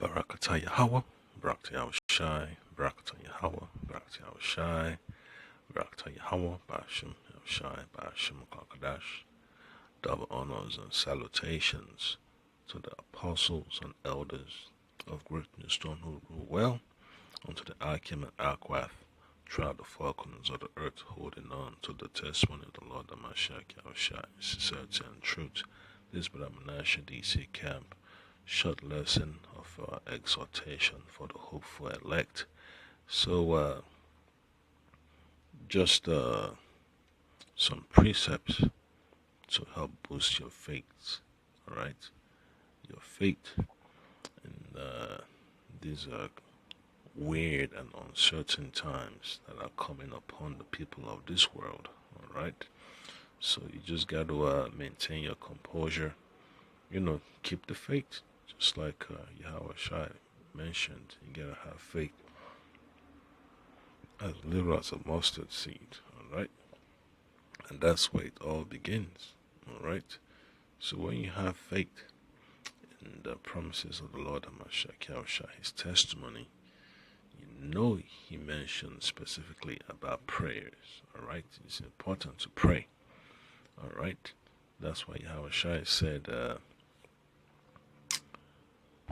Barakatah Yahweh, Barakatah Yahushai, Barakatah Yahweh, Barakatah Yahushai, Barakatah Yahweh, Bashim Yahushai, Bashim Kakadash. Double honors and salutations to the apostles and elders of Great Stone who rule well, unto the Akim and Aquath, throughout the four corners of the earth, holding on to the testimony of the Lord the Mashiach Yahushai, sincerity and truth. This is Brother Menashe DC Camp. Short lesson of exhortation for the hopeful elect. So, just some precepts to help boost your faith. All right, your faith in these weird and uncertain times that are coming upon the people of this world. All right, so you just got to maintain your composure. Keep the faith. Just like Yahweh Shai mentioned, you gotta have faith as little as a mustard seed, alright? And that's where it all begins, alright? So when you have faith in the promises of the Lord Hamashiach Yahushua, his testimony, he mentioned specifically about prayers, alright? It's important to pray, alright? That's why Yahweh Shai said,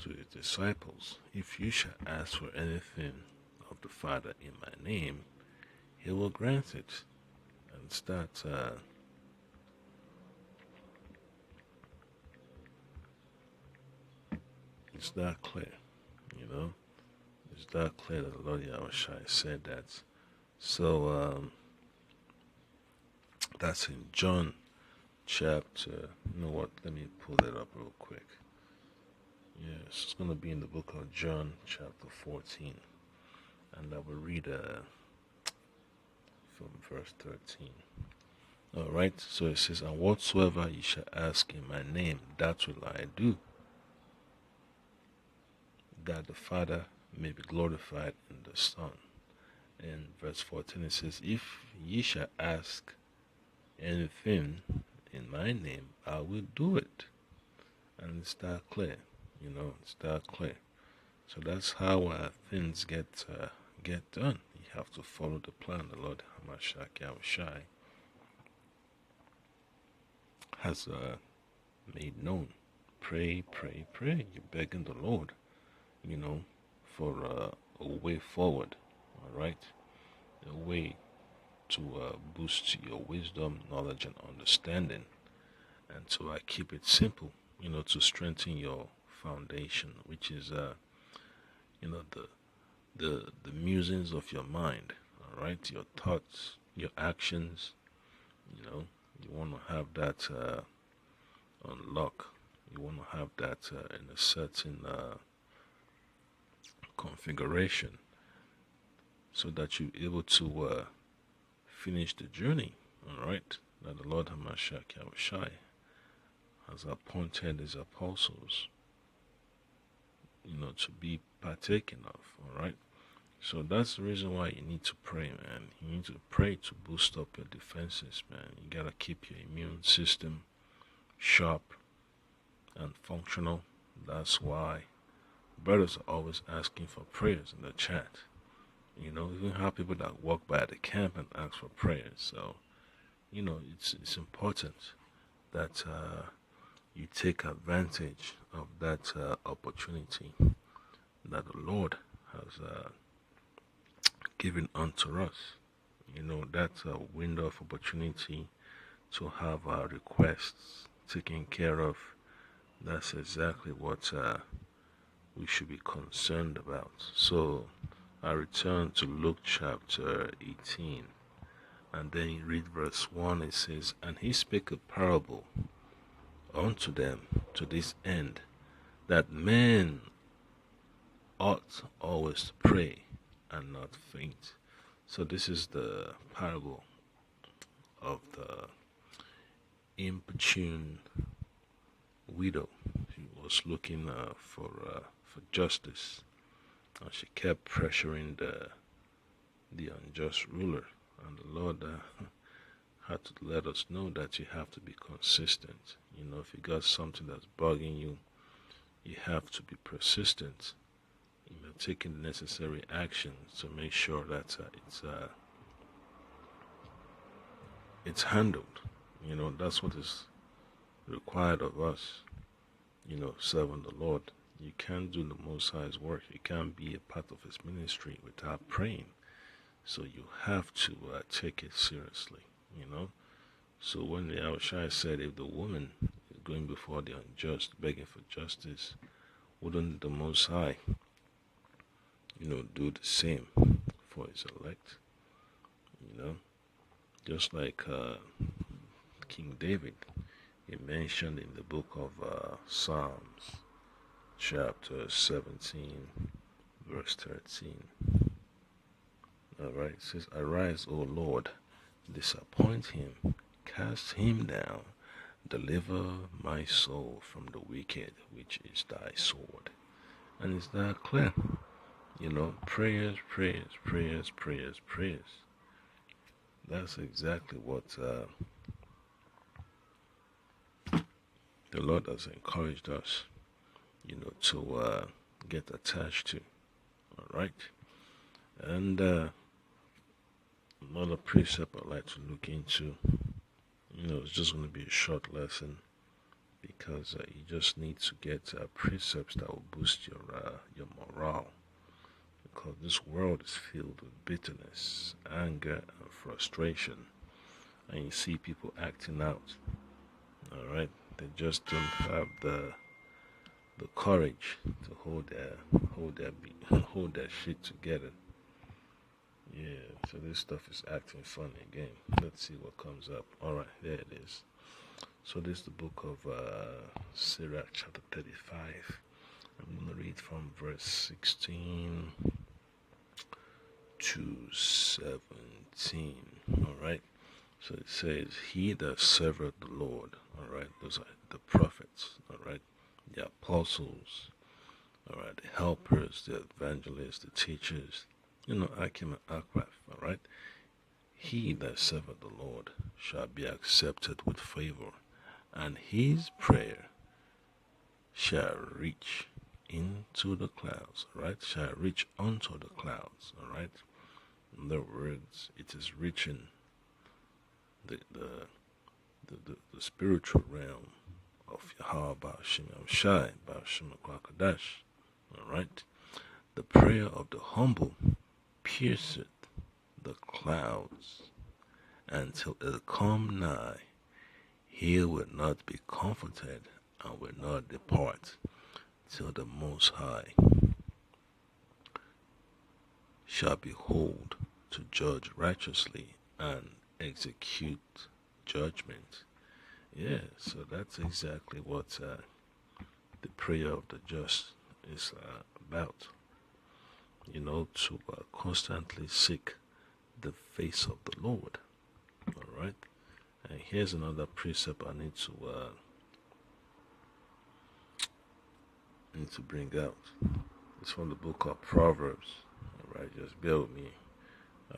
to his disciples, if you shall ask for anything of the Father in my name, he will grant it. And it's that clear, it's that clear that the Lord Yahushua said that. So that's in John chapter, let me pull that up real quick. Yes, it's going to be in the book of John, chapter 14. And I will read from verse 13. Alright, so it says, and whatsoever ye shall ask in my name, that will I do, that the Father may be glorified in the Son. In verse 14 it says, if ye shall ask anything in my name, I will do it. And it's that clear. It's that clear. So that's how things get done. You have to follow the plan the Lord Hamashiach Yahushai has made known. Pray, pray, pray. You're begging the Lord, for a way forward. All right, a way to boost your wisdom, knowledge, and understanding, and to keep it simple. To strengthen your foundation, which is the musings of your mind, all right, your thoughts, your actions. You want to have that on lock. You want to have that in a certain configuration, so that you're able to finish the journey, all right, that the Lord Hamashiach Yahushai has appointed his apostles, to be partaken of, all right? So that's the reason why you need to pray, man. You need to pray to boost up your defenses, man. You gotta keep your immune system sharp and functional. That's why brothers are always asking for prayers in the chat. You even have people that walk by the camp and ask for prayers. So, it's important that you take advantage of that opportunity that the Lord has given unto us. That's a window of opportunity to have our requests taken care of. That's exactly what we should be concerned about. So I return to Luke chapter 18, and then you read verse 1. It says, and he spake a parable unto them to this end, that men ought always to pray and not faint. So this is the parable of the importune widow. She was looking for justice, and she kept pressuring the unjust ruler. And the Lord had to let us know that you have to be consistent. If you got something that's bugging you, you have to be persistent, taking the necessary actions to make sure that it's handled. That's what is required of us, serving the Lord. You can't do the Most High's work. You can't be a part of His ministry without praying. So you have to take it seriously, So when the Yahushua said, if the woman is going before the unjust, begging for justice, wouldn't the Most High, do the same for His elect? Just like King David, he mentioned in the book of Psalms, chapter 17, verse 13. Alright, it says, arise, O Lord, disappoint him, cast him down, deliver my soul from the wicked, which is thy sword. And is that clear? Prayers, prayers, prayers, prayers, prayers. That's exactly what the Lord has encouraged us, to get attached to. Alright? And another precept I'd like to look into, it's just going to be a short lesson, because you just need to get precepts that will boost your morale. Because this world is filled with bitterness, anger, and frustration. And you see people acting out. Alright? They just don't have the courage to hold their shit together. Yeah, so this stuff is acting funny again. Let's see what comes up. Alright, there it is. So this is the book of Sirach, chapter 35. I'm going to read from verse 16 to 17. Alright, so it says, he that serveth the Lord, alright, those are the prophets, alright, the apostles, alright, the helpers, the evangelists, the teachers, Akim and Akraf, alright. He that serveth the Lord shall be accepted with favor, and his prayer shall reach into the clouds, alright, shall reach unto the clouds, alright. In other words, it is reaching the spiritual realm of Yahweh Ba'ashim Shai, Ba'ashim Kwakadash, alright. The prayer of the humble pierceth the clouds until it come nigh. He will not be comforted and will not depart till the Most High shall behold to judge righteously and execute judgment. Yeah, so that's exactly what the prayer of the just is about. To constantly seek the face of the Lord. Alright? And here's another precept I need to bring out. It's from the book of Proverbs. Alright, just bear with me.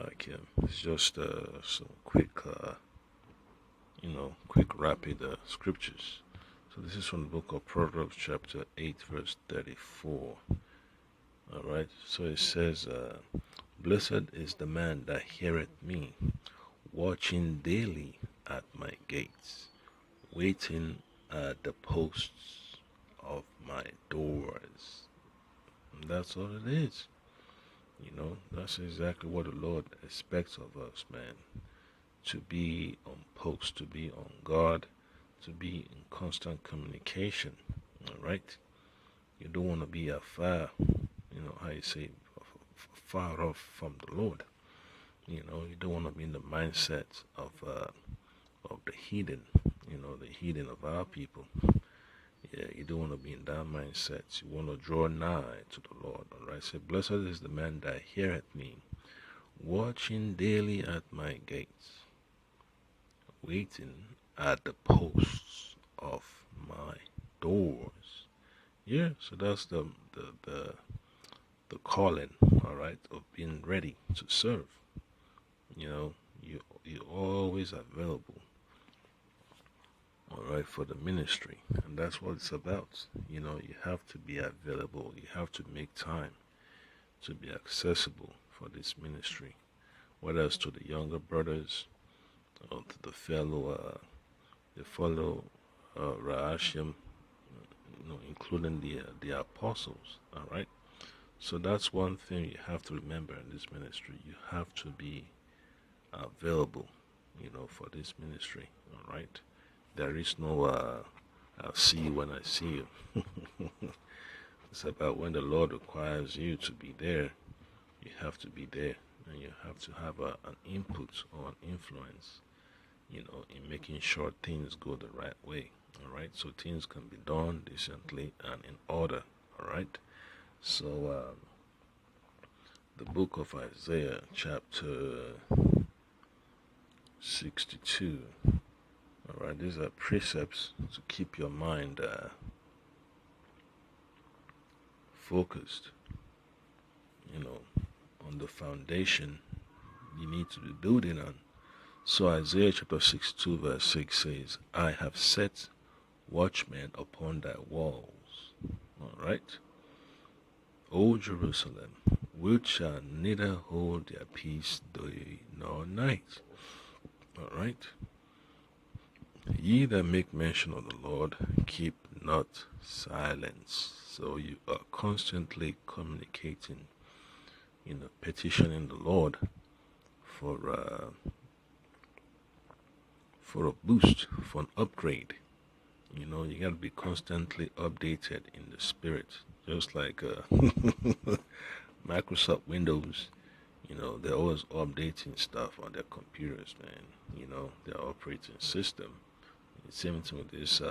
Okay, it's just some quick rapid scriptures. So this is from the book of Proverbs, chapter 8, verse 34. Alright, so it says, blessed is the man that heareth me, watching daily at my gates, waiting at the posts of my doors. And that's all it is. That's exactly what the Lord expects of us, man. To be on post, to be on guard, to be in constant communication. Alright? You don't want to be afar, how you say, far off from the Lord. You don't want to be in the mindset of the heathen, the heathen of our people. Yeah, you don't want to be in that mindset. You want to draw nigh to the Lord. Alright, say, blessed is the man that heareth me, watching daily at my gates, waiting at the posts of my doors. Yeah, so that's the calling, alright, of being ready to serve. You're always available. all right, for the ministry. And that's what it's about. You know, you have to be available, you have to make time to be accessible for this ministry, whether it's to the younger brothers or to the fellow Rahashim, including the apostles. All right. So that's one thing you have to remember in this ministry. You have to be available, for this ministry. All right. There is no I'll see you when I see you. It's about when the Lord requires you to be there, you have to be there, and you have to have an input or an influence, in making sure things go the right way. All right, so things can be done decently and in order. All right, so the book of Isaiah, chapter 62. All right, these are precepts to keep your mind focused, on the foundation you need to be building on. So Isaiah chapter 62 verse 6 says, I have set watchmen upon thy walls. All right. O Jerusalem, which shall neither hold their peace day nor night. All right. Ye that make mention of the Lord, keep not silence. So you are constantly communicating, petitioning the Lord for a boost, for an upgrade. You got to be constantly updated in the spirit, just like Microsoft Windows. They're always updating stuff on their computers, man. Their operating system. Same thing with these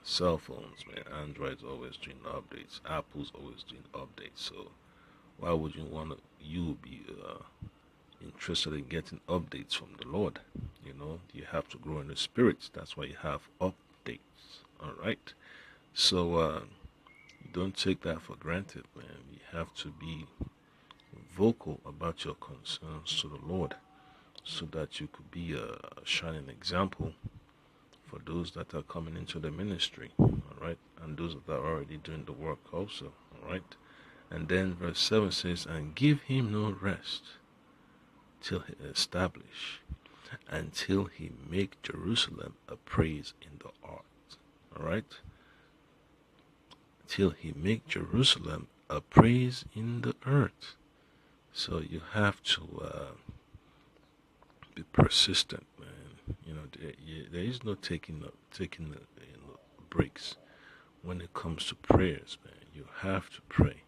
cell phones, man. Android's always doing updates. Apple's always doing updates. So why would you be interested in getting updates from the Lord? You have to grow in the spirit. That's why you have updates. All right. So don't take that for granted, man. You have to be vocal about your concerns to the Lord, so that you could be a shining example for those that are coming into the ministry, all right, and those that are already doing the work also, all right. And then verse 7 says, and give him no rest till he establish, until he make Jerusalem a praise in the art, all right, till he make Jerusalem a praise in the earth. So you have to be persistent, man. There is no taking breaks when it comes to prayers, man. You have to pray.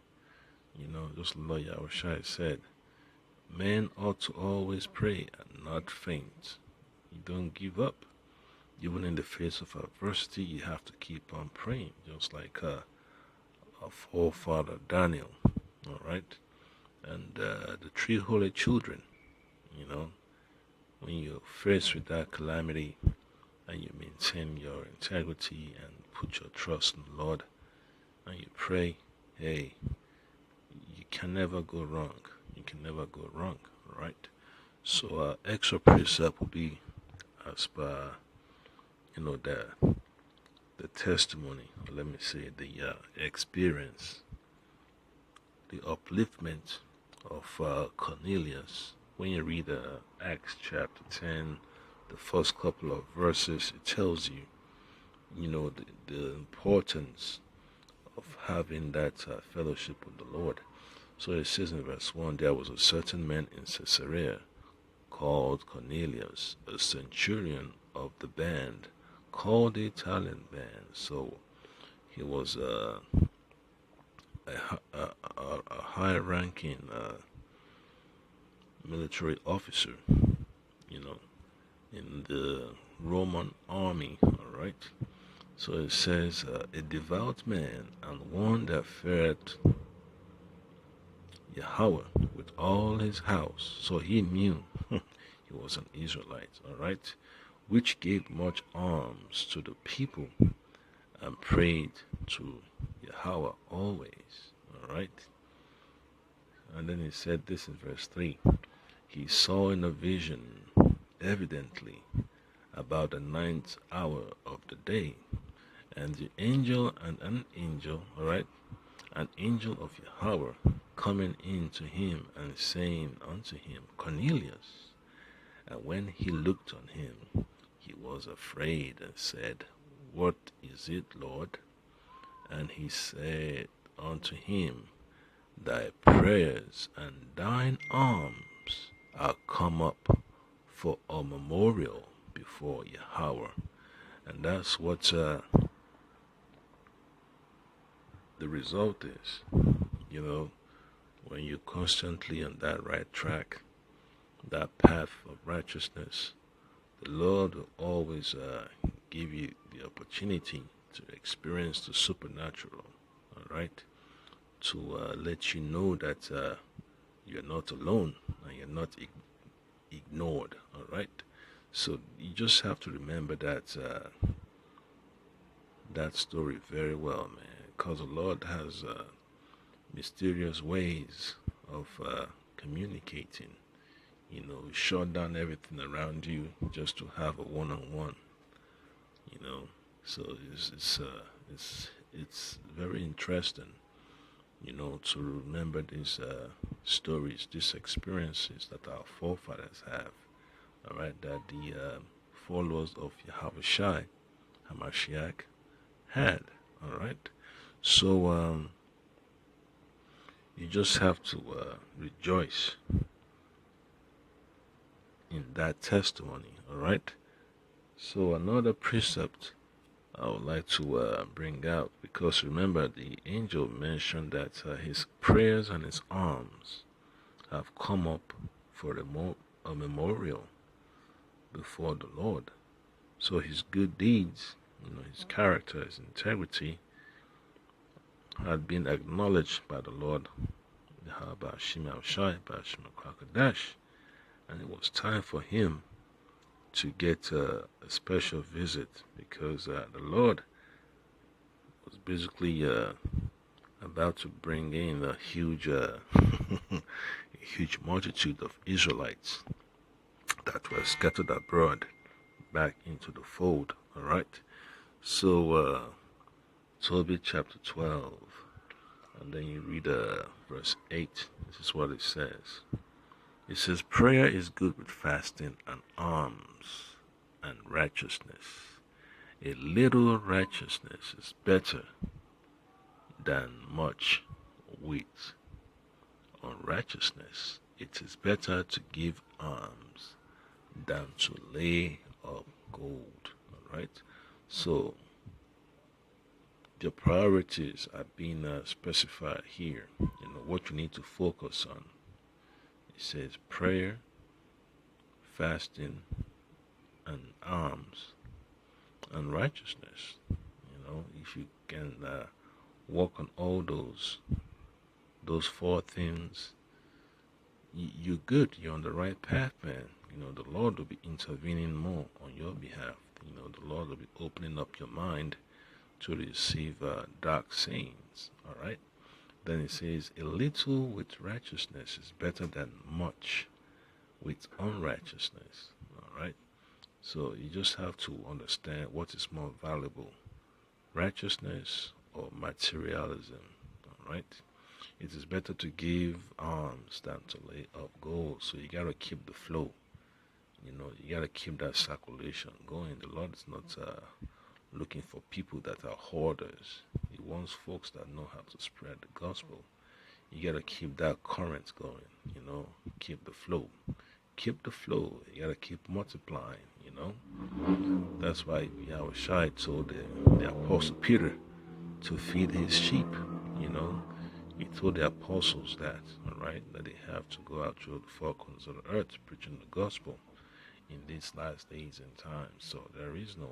Just like Yahushua said, men ought to always pray and not faint. You don't give up. Even in the face of adversity, you have to keep on praying, just like our forefather Daniel, all right? And the three holy children, when you're faced with that calamity and you maintain your integrity and put your trust in the Lord and you pray, hey, you can never go wrong. You can never go wrong, right? So extra precept will be as per, the testimony, or let me say the experience, the upliftment of Cornelius. When you read Acts chapter 10, the first couple of verses, it tells you, the importance of having that fellowship with the Lord. So it says in verse 1, there was a certain man in Caesarea called Cornelius, a centurion of the band called the Italian band. So he was a high-ranking military officer, in the Roman army, all right? So it says, a devout man and one that feared Yahweh with all his house. So he knew he was an Israelite, all right? Which gave much alms to the people and prayed to Yahweh always, all right? And then he said this in verse 3. He saw in a vision, evidently, about the ninth hour of the day. And the angel and an angel, all right, an angel of Yahweh coming in to him and saying unto him, Cornelius. And when he looked on him, he was afraid and said, What is it, Lord? And he said unto him, Thy prayers and thine alms are come up for a memorial before Yahweh. And that's what the result is. You know, when you're constantly on that right track, that path of righteousness, the Lord will always give you the opportunity to experience the supernatural, all right? To let you know that you're not alone and you're not ignored, all right? So you just have to remember that story very well, man, because the Lord has mysterious ways of communicating. You know, shut down everything around you just to have a one-on-one. You know, so it's very interesting. You know, to remember these stories, these experiences that our forefathers have. All right, that the followers of Yahweh Shai, Hamashiach, had. All right, so you just have to rejoice in that testimony. All right. So another precept I would like to bring out, because remember the angel mentioned that his prayers and his alms have come up for a memorial before the Lord. So his good deeds, you know, his character, his integrity had been acknowledged by the Lord, and it was time for him to get a special visit, because the Lord was basically about to bring in a huge, a huge multitude of Israelites that were scattered abroad back into the fold. All right. So Tobit chapter 12, and then you read verse 8. This is what it says. It says, prayer is good with fasting and alms and righteousness. A little righteousness is better than much wheat. Unrighteousness, it is better to give alms than to lay up gold. All right. So the priorities are being specified here. You know what you need to focus on. It says prayer, fasting, and alms, and righteousness. You know, if you can work on all those four things, you're good. You're on the right path, man. You know, the Lord will be intervening more on your behalf. You know, the Lord will be opening up your mind to receive dark sayings. All right. Then it says, a little with righteousness is better than much with unrighteousness. All right. So you just have to understand what is more valuable, righteousness or materialism. All right. It is better to give alms than to lay up gold. So you gotta keep the flow. You know, you gotta keep that circulation going. The Lord is not looking for people that are hoarders. He wants folks that know how to spread the gospel. You gotta keep that current going. You know, keep the flow. Keep the flow. You gotta keep multiplying. You know, that's why Yahweh Shai told the apostle Peter to feed his sheep. You know, he told the apostles that, all right, that they have to go out to the four corners of the earth preaching the gospel in these last days and times. So there is no,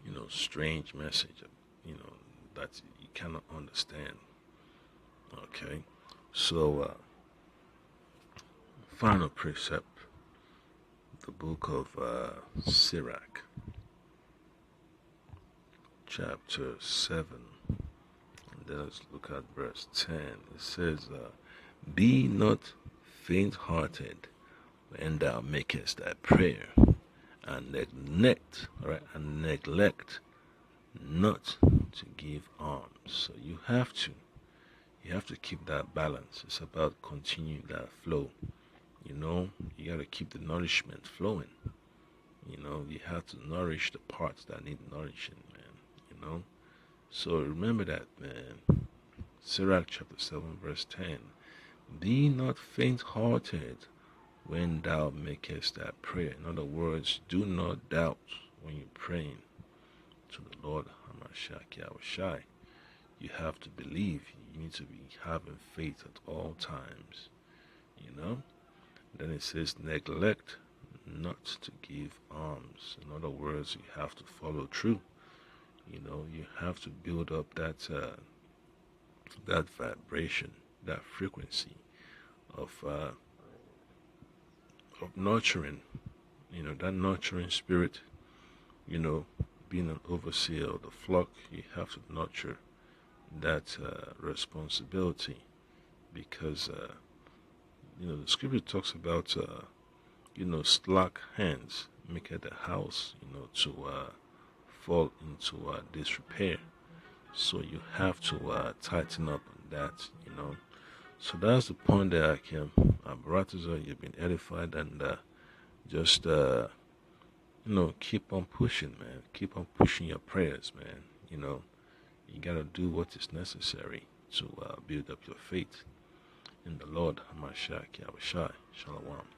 you know, strange message, you know, that you cannot understand. Okay, so final precept, the book of Sirach, chapter 7. And then let's look at verse 10. It says, be not faint-hearted, when thou makest thy prayer, and neglect not to give alms. So you have to keep that balance. It's about continuing that flow. You got to keep the nourishment flowing. You have to nourish the parts that need nourishing, man. So remember that, man. Sirach chapter 7 verse 10. Be not faint-hearted when thou makest that prayer. In other words, do not doubt when you're praying to the Lord. You have to believe. You need to be having faith at all times. Then it says, neglect not to give alms. In other words, you have to follow through. You have to build up that vibration, that frequency of nurturing. That nurturing spirit. Being an overseer of the flock, you have to nurture that responsibility, because the scripture talks about slack hands make the house to fall into disrepair. So you have to tighten up on that. So that's the point that I can. Baratiza, you've been edified, and just keep on pushing, man. Keep on pushing your prayers, man. You gotta do what is necessary to build up your faith in the Lord. Hamashiach Yahushai. Shalom.